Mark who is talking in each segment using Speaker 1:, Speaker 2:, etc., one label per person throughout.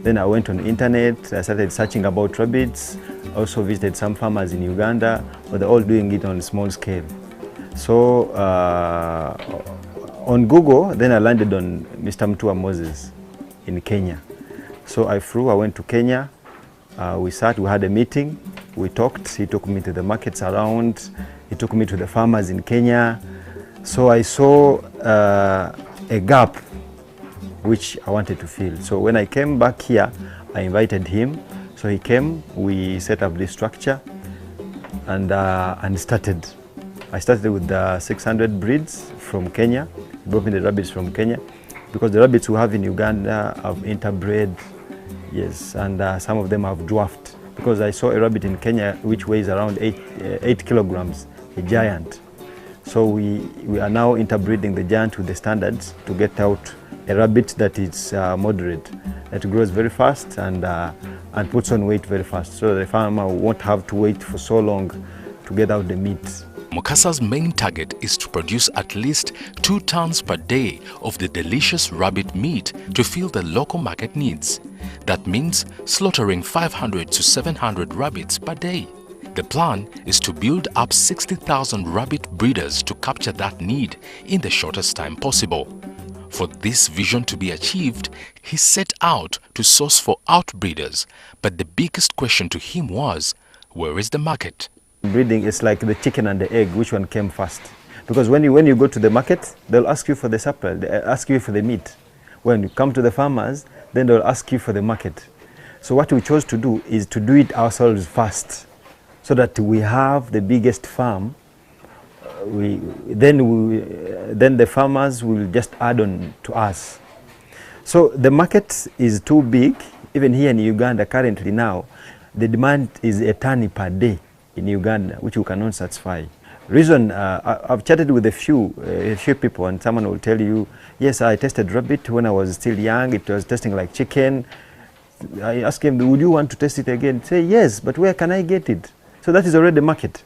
Speaker 1: Then I went on the internet, I started searching about rabbits, also visited some farmers in Uganda, but they're all doing it on a small scale. So on Google, then I landed on Mr. Mutua Moses in Kenya. So I went to Kenya, we had a meeting, we talked, he took me to the markets around, he took me to the farmers in Kenya. So I saw a gap which I wanted to fill. So when I came back here, I invited him. So he came, we set up this structure and started. I started with 600 breeds from Kenya, brought me the rabbits from Kenya, because the rabbits we have in Uganda have interbred, yes, and some of them have dwarfed. Because I saw a rabbit in Kenya which weighs around 8 kilograms, a giant. So we are now interbreeding the giant with the standards to get out a rabbit that is moderate, that grows very fast and puts on weight very fast, so the farmer won't have to wait for so long to get out the meat.
Speaker 2: Mukasa's main target is to produce at least 2 tons per day of the delicious rabbit meat to fill the local market needs. That means slaughtering 500 to 700 rabbits per day. The plan is to build up 60,000 rabbit breeders to capture that need in the shortest time possible. For this vision to be achieved, he set out to source for outbreeders, but the biggest question to him was, where is the market?
Speaker 1: Breeding is like the chicken and the egg, which one came first? Because when you go to the market, they'll ask you for the supply, they'll ask you for the meat. When you come to the farmers, then they'll ask you for the market. So what we chose to do is to do it ourselves first, so that we have the biggest farm. Then the farmers will just add on to us. So the market is too big. Even here in Uganda currently now, the demand is a ton per day in Uganda, which we cannot satisfy. Reason, I've chatted with a few people, and someone will tell you, yes, I tested rabbit when I was still young, it was tasting like chicken. I asked him, would you want to test it again? Say, yes, but where can I get it? So that is already the market.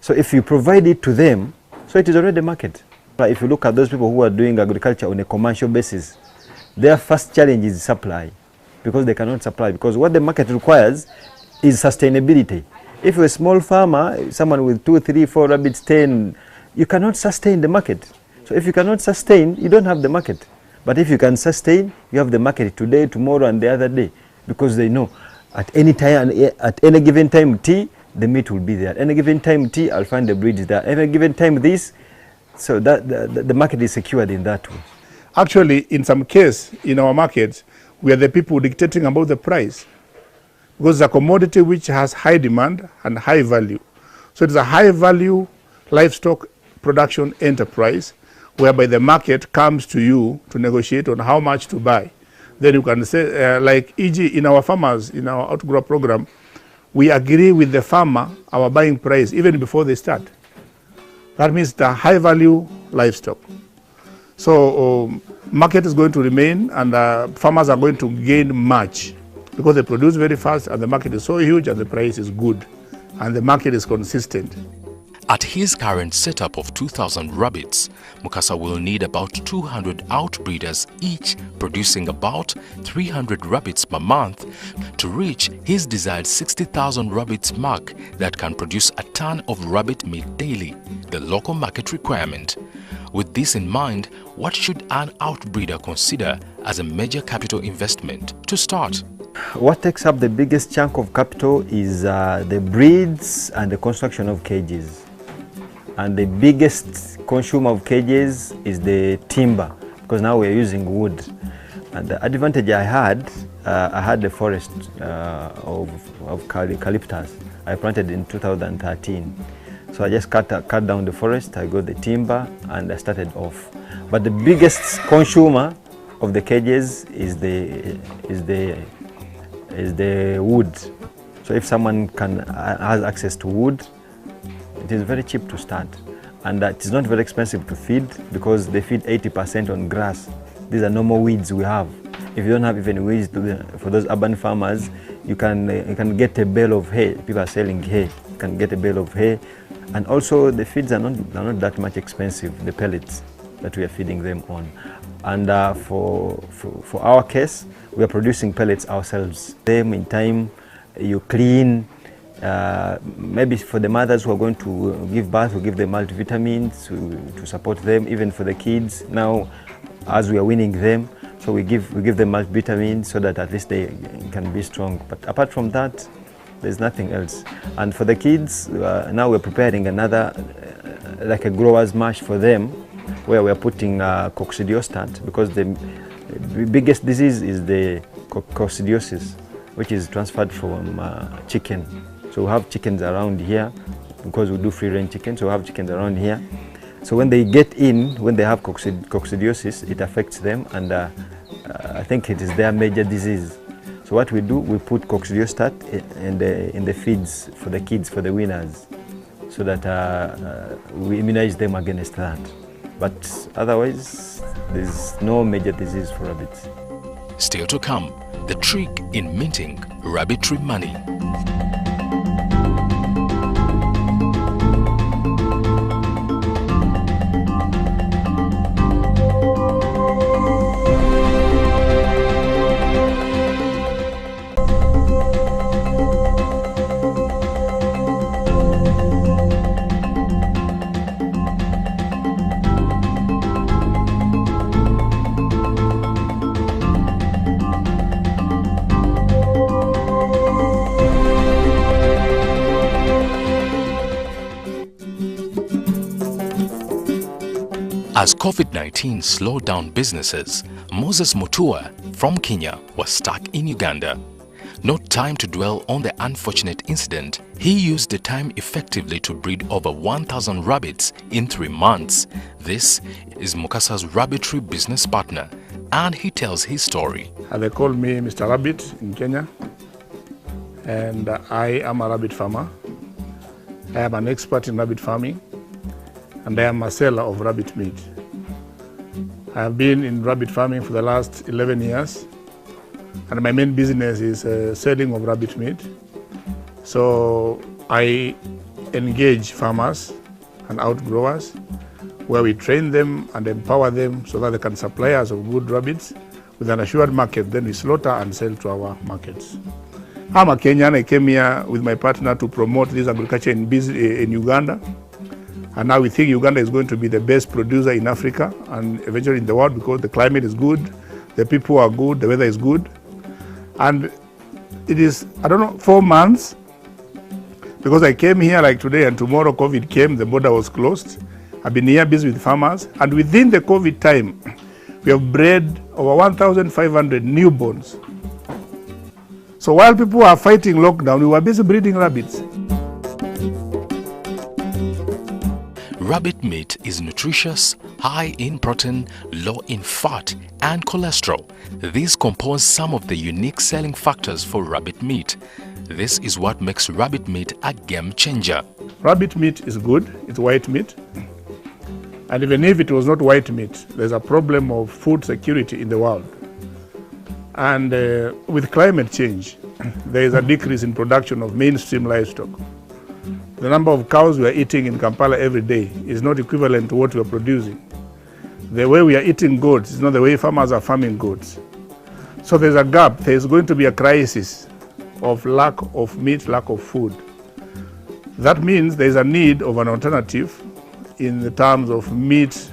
Speaker 1: So if you provide it to them, so it is already the market. If you look at those people who are doing agriculture on a commercial basis, their first challenge is supply, because they cannot supply, because what the market requires is sustainability. If you're a small farmer, someone with 2, 3, 4 rabbits, 10, you cannot sustain the market. So if you cannot sustain, you don't have the market. But if you can sustain, you have the market today, tomorrow, and the other day, because they know at any time, at any given time T, the meat will be there. At any given time T, I'll find the breeds there. At any given time this, so that the market is secured in that way.
Speaker 3: Actually, in some case, in our markets, we are the people dictating about the price, because it's a commodity which has high demand and high value. So it's a high value livestock production enterprise, whereby the market comes to you to negotiate on how much to buy. Then you can say, like e.g. in our farmers, in our outgrow program, we agree with the farmer our buying price even before they start. That means the high value livestock. So market is going to remain, and farmers are going to gain much, because they produce very fast and the market is so huge and the price is good and the market is consistent.
Speaker 2: At his current setup of 2,000 rabbits, Mukasa will need about 200 outbreeders each, producing about 300 rabbits per month to reach his desired 60,000 rabbits mark that can produce a ton of rabbit meat daily, the local market requirement. With this in mind, what should an outbreeder consider as a major capital investment to start?
Speaker 1: What takes up the biggest chunk of capital is the breeds and the construction of cages. And the biggest consumer of cages is the timber, because now we're using wood. And the advantage I had the forest of eucalyptus. I planted in 2013. So I just cut down the forest, I got the timber, and I started off. But the biggest consumer of the cages is the wood. So if someone has access to wood, it is very cheap to start, and it is not very expensive to feed, because they feed 80% on grass. These are normal weeds we have. If you don't have even weeds for those urban farmers, you can get a bale of hay. People are selling hay. You can get a bale of hay, and also the feeds are not that much expensive. The pellets that we are feeding them on, and for our case, we are producing pellets ourselves. Them in time, you clean. Maybe for the mothers who are going to give birth, we give them multivitamins to support them. Even for the kids now, as we are weaning them, so we give them multivitamins so that at least they can be strong. But apart from that, there's nothing else. And for the kids, now we're preparing another, like a grower's mash for them, where we're putting coccidiostat, because the biggest disease is the coccidiosis, which is transferred from chicken. So we have chickens around here, because we do free-range chicken, so we have chickens around here. So when they get in, when they have coccidiosis, it affects them, and I think it is their major disease. So what we do, we put coccidiostat in the feeds for the kids, for the weaners, so that we immunize them against that. But otherwise, there's no major disease for rabbits.
Speaker 2: Still to come, the trick in minting rabbitry money. As COVID-19 slowed down businesses, Moses Mutua from Kenya was stuck in Uganda. No time to dwell on the unfortunate incident. He used the time effectively to breed over 1,000 rabbits in 3 months. This is Mukasa's rabbitry business partner, and he tells his story.
Speaker 3: They call me Mr. Rabbit in Kenya, and I am a rabbit farmer. I am an expert in rabbit farming, and I am a seller of rabbit meat. I have been in rabbit farming for the last 11 years, and my main business is selling of rabbit meat. So I engage farmers and outgrowers, where we train them and empower them so that they can supply us of good rabbits with an assured market. Then we slaughter and sell to our markets. I'm a Kenyan. I came here with my partner to promote this agriculture in Uganda. And now we think Uganda is going to be the best producer in Africa and eventually in the world, because the climate is good, the people are good, the weather is good. And it is, 4 months, because I came here like today and tomorrow COVID came, the border was closed. I've been here busy with farmers, and within the COVID time, we have bred over 1,500 newborns. So while people are fighting lockdown, we were busy breeding rabbits.
Speaker 2: Rabbit meat is nutritious, high in protein, low in fat and cholesterol. These compose some of the unique selling factors for rabbit meat. This is what makes rabbit meat a game changer. Rabbit meat is good, it's white meat. And even if it was not white meat, there's a problem of food security in the world. And with climate change, there is a decrease in production of mainstream livestock. The number of cows we are eating in Kampala every day is not equivalent to what we are producing. The way we are eating goats is not the way farmers are farming goats. So there's a gap. There's going to be a crisis of lack of meat, lack of food. That means there's a need of an alternative in the terms of meat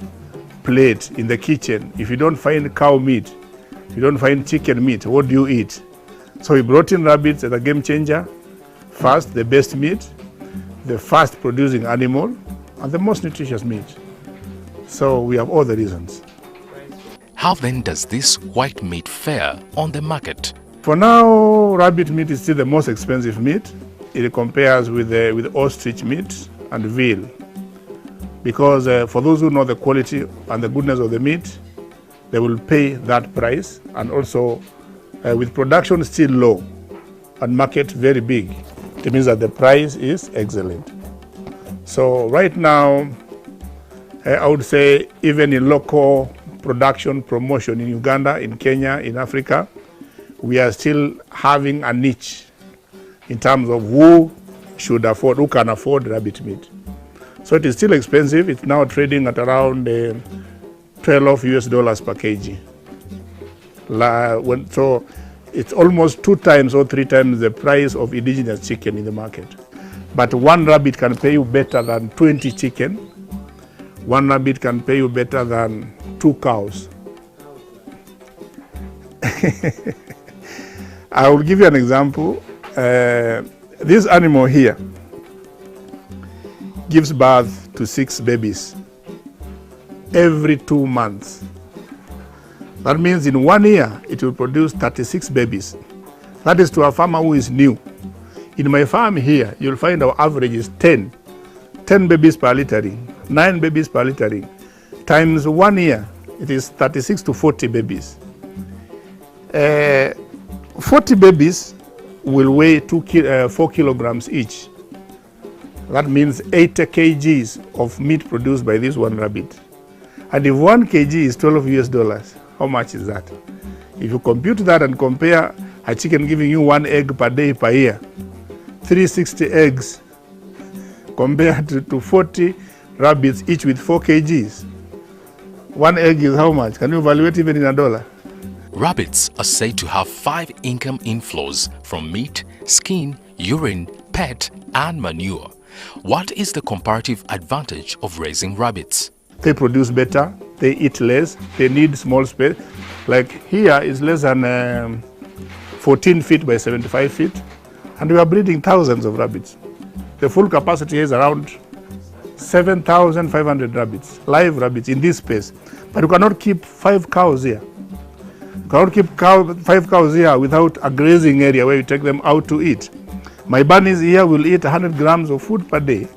Speaker 2: plate in the kitchen. If you don't find cow meat, if you don't find chicken meat, what do you eat? So we brought in rabbits as a game changer. First, the best meat, the fast producing animal, and the most nutritious meat. So we have all the reasons. How then does this white meat fare on the market?
Speaker 3: For now, rabbit meat is still the most expensive meat. It compares with ostrich meat and veal. Because for those who know the quality and the goodness of the meat, they will pay that price. And also, with production still low and market very big, it means that the price is excellent. So right now, I would say even in local production promotion in Uganda, in Kenya, in Africa, we are still having a niche in terms of who should afford, who can afford rabbit meat. So it is still expensive. It's now trading at around $12 per kg. So it's almost 2 times or 3 times the price of indigenous chicken in the market. But one rabbit can pay you better than 20 chicken. One rabbit can pay you better than 2 cows. I will give you an example. This animal here gives birth to 6 babies every 2 months. That means in 1 year, it will produce 36 babies. That is to a farmer who is new. In my farm here, you'll find our average is 10 babies per littering, 9 babies per littering. Times 1 year, it is 36 to 40 babies. 40 babies will weigh 4 kilograms each. That means 80 kgs of meat produced by this one rabbit. And if 1 kg is $12, how much is that? If you compute that and compare a chicken giving you 1 egg per day per year, 360 eggs compared to 40 rabbits, each with 4 kgs. 1 egg is how much? Can you evaluate even in $1?
Speaker 2: Rabbits are said to have 5 income inflows from meat, skin, urine, pet, and manure. What is the comparative advantage of raising rabbits?
Speaker 3: They produce better, they eat less, they need small space. Like here is less than 14 feet by 75 feet, and we are breeding thousands of rabbits. The full capacity is around 7,500 rabbits, live rabbits in this space. But you cannot keep 5 cows here. You cannot keep 5 cows here without a grazing area where you take them out to eat. My bunnies here will eat 100 grams of food per day.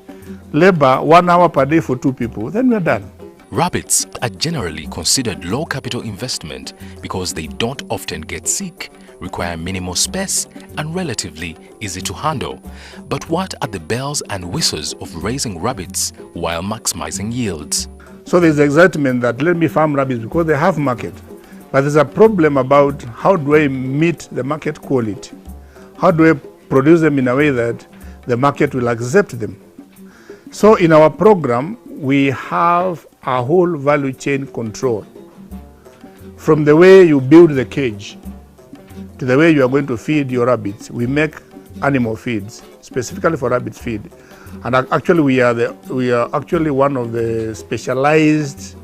Speaker 3: Labor 1 hour per day for 2 people. Then we're done.
Speaker 2: Rabbits are generally considered low capital investment because they don't often get sick, require minimal space, and relatively easy to handle. But what are the bells and whistles of raising rabbits while maximizing yields?
Speaker 3: So there's the excitement that let me farm rabbits because they have market. But there's a problem about how do I meet the market quality? How do I produce them in a way that the market will accept them? So in our program, we have a whole value chain control. From the way you build the cage to the way you are going to feed your rabbits. We make animal feeds specifically for rabbit feed. And actually we are actually one of the specialized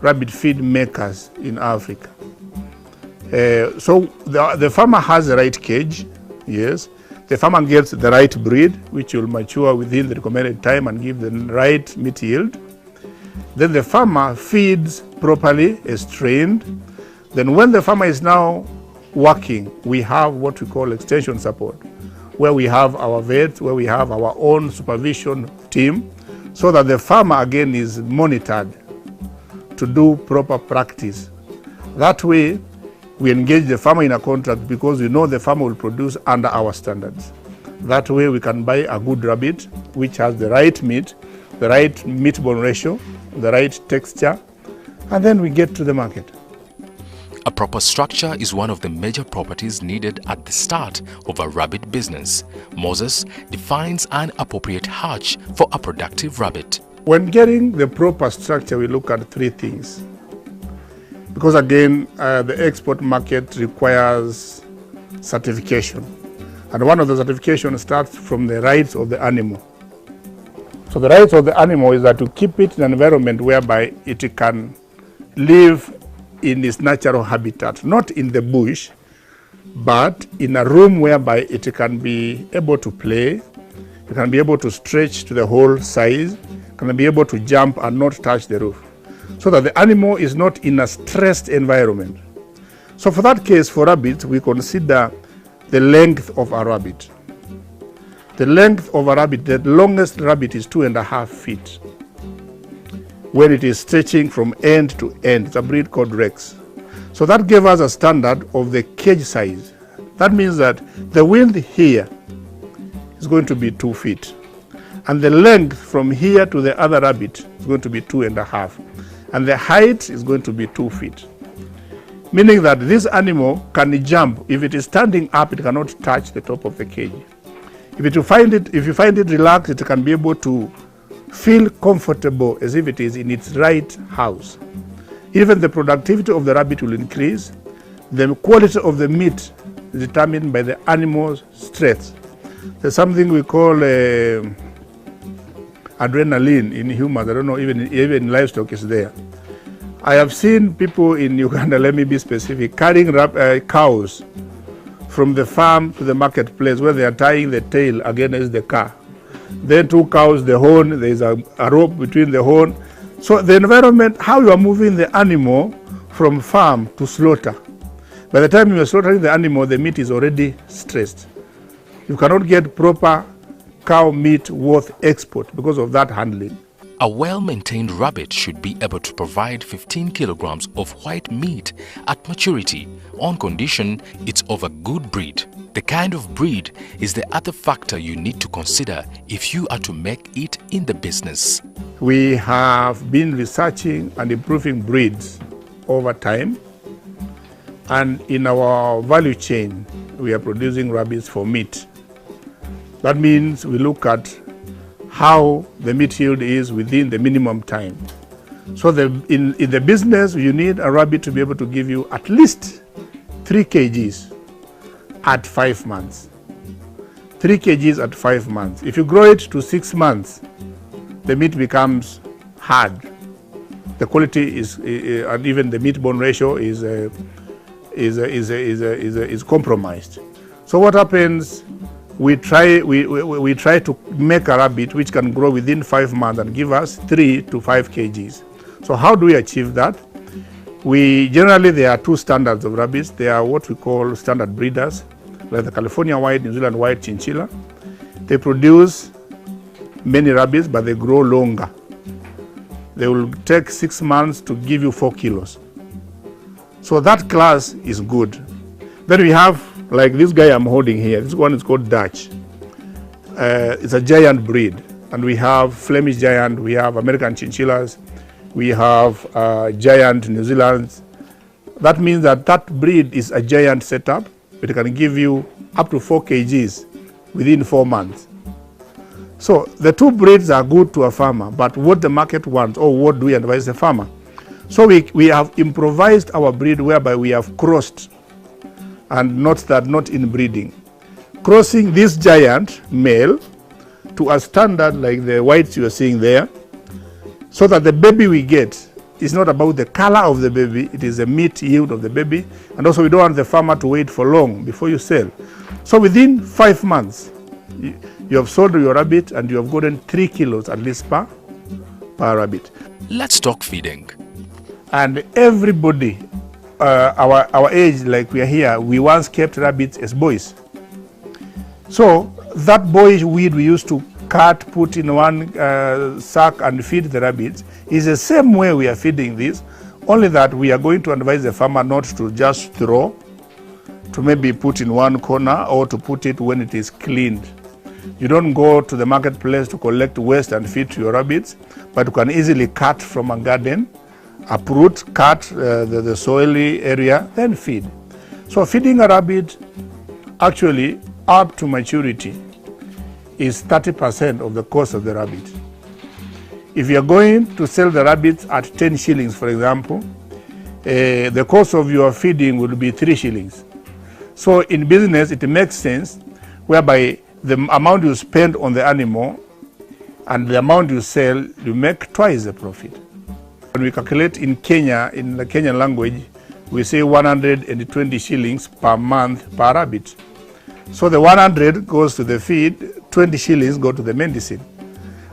Speaker 3: rabbit feed makers in Africa. So the farmer has the right cage, yes. The farmer gets the right breed, which will mature within the recommended time and give the right meat yield. Then the farmer feeds properly, is trained. Then when the farmer is now working, we have what we call extension support, where we have our vets, where we have our own supervision team, so that the farmer again is monitored to do proper practice. That way, we engage the farmer in a contract because we know the farmer will produce under our standards. That way we can buy a good rabbit which has the right meat, the right meat-bone ratio, the right texture, and then we get to the market.
Speaker 2: A proper structure is one of the major properties needed at the start of a rabbit business. Moses defines an appropriate hatch for a productive rabbit.
Speaker 3: When getting the proper structure, we look at 3 things. Because again, the export market requires certification. And one of the certifications starts from the rights of the animal. So the rights of the animal is that to keep it in an environment whereby it can live in its natural habitat, not in the bush, but in a room whereby it can be able to play, it can be able to stretch to the whole size, can be able to jump and not touch the roof, so that the animal is not in a stressed environment. So for that case, for rabbits, we consider the length of a rabbit. The length of a rabbit, the longest rabbit is 2.5 feet. When it is stretching from end to end, it's a breed called Rex. So that gave us a standard of the cage size. That means that the width here is going to be 2 feet. And the length from here to the other rabbit is going to be 2.5. And the height is going to be 2 feet. Meaning that this animal can jump. If it is standing up, it cannot touch the top of the cage. If you find it relaxed, it can be able to feel comfortable as if it is in its right house. Even the productivity of the rabbit will increase, The quality of the meat is determined by the animal's strength. There's something we call adrenaline in humans. I don't know, even livestock is there. I have seen people in Uganda, let me be specific, carrying cows from the farm to the marketplace where they are tying the tail against the car. Then 2 cows, the horn, there is a rope between the horn. So the environment, how you are moving the animal from farm to slaughter. By the time you are slaughtering the animal, the meat is already stressed. You cannot get proper cow meat worth export because of that handling.
Speaker 2: A well-maintained rabbit should be able to provide 15 kilograms of white meat at maturity on condition it's of a good breed. The kind of breed is the other factor you need to consider if you are to make it in the business.
Speaker 3: We have been researching and improving breeds over time, and in our value chain we are producing rabbits for meat. That means we look at how the meat yield is within the minimum time. So in the business, you need a rabbit to be able to give you at least 3 kgs at 5 months. 3 kgs at 5 months. If you grow it to 6 months, the meat becomes hard. The quality is, and even the meat-bone ratio is compromised. So what happens? We try to make a rabbit which can grow within 5 months and give us 3 to 5 kgs. So how do we achieve that? Generally there are 2 standards of rabbits. They are what we call standard breeders, like the California white, New Zealand white, chinchilla. They produce many rabbits, but they grow longer. They will take 6 months to give you 4 kilos. So that class is good. Then we have, like this guy I'm holding here, this one is called Dutch. It's a giant breed. And we have Flemish giant, we have American chinchillas, we have giant New Zealand's. That means that that breed is a giant setup. It can give you up to 4 kgs within 4 months. So the 2 breeds are good to a farmer, but what the market wants, or what do we advise the farmer? So we have improvised our breed whereby we have crossed, and not inbreeding. Crossing this giant male to a standard like the whites you are seeing there, so that the baby we get is not about the color of the baby, it is the meat yield of the baby, and also we don't want the farmer to wait for long before you sell. So within 5 months, you have sold your rabbit and you have gotten 3 kilos at least per rabbit.
Speaker 2: Let's talk feeding.
Speaker 3: And everybody, our age, like we are here, we once kept rabbits as boys. So that boyish weed we used to cut, put in one sack and feed the rabbits is the same way we are feeding this, only that we are going to advise the farmer not to just throw, to maybe put in one corner, or to put it when it is cleaned. You don't go to the marketplace to collect waste and feed to your rabbits, but you can easily cut from a garden, uproot, cut the soily area, then feed. So feeding a rabbit, actually up to maturity, is 30% of the cost of the rabbit. If you are going to sell the rabbits at 10 shillings, for example, the cost of your feeding will be 3 shillings. So in business, it makes sense whereby the amount you spend on the animal and the amount you sell, you make twice the profit. When we calculate in Kenya, in the Kenyan language, we say 120 shillings per month per rabbit. So the 100 goes to the feed, 20 shillings go to the medicine.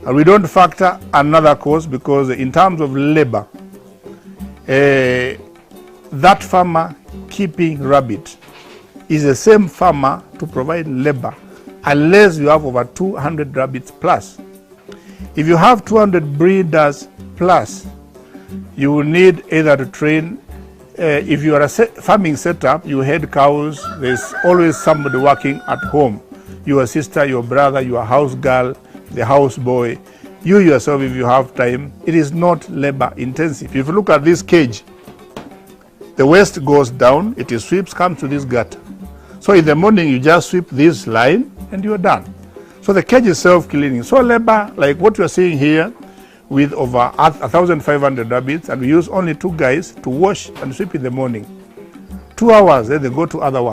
Speaker 3: And we don't factor another cost because in terms of labor, that farmer keeping rabbit is the same farmer to provide labor unless you have over 200 rabbits plus. If you have 200 breeders plus, you will need either to train, if you are a farming setup, you head cows, there's always somebody working at home. Your sister, your brother, your house girl, the house boy, you yourself if you have time. It is not labor intensive. If you look at this cage, the waste goes down, it is sweeps, comes to this gutter. So in the morning you just sweep this line and you are done. So the cage is self-cleaning. So labor, like what you are seeing here, with over 1,500 rabbits, and we use only 2 guys to wash and sweep in the morning. 2 hours, then they go to other work.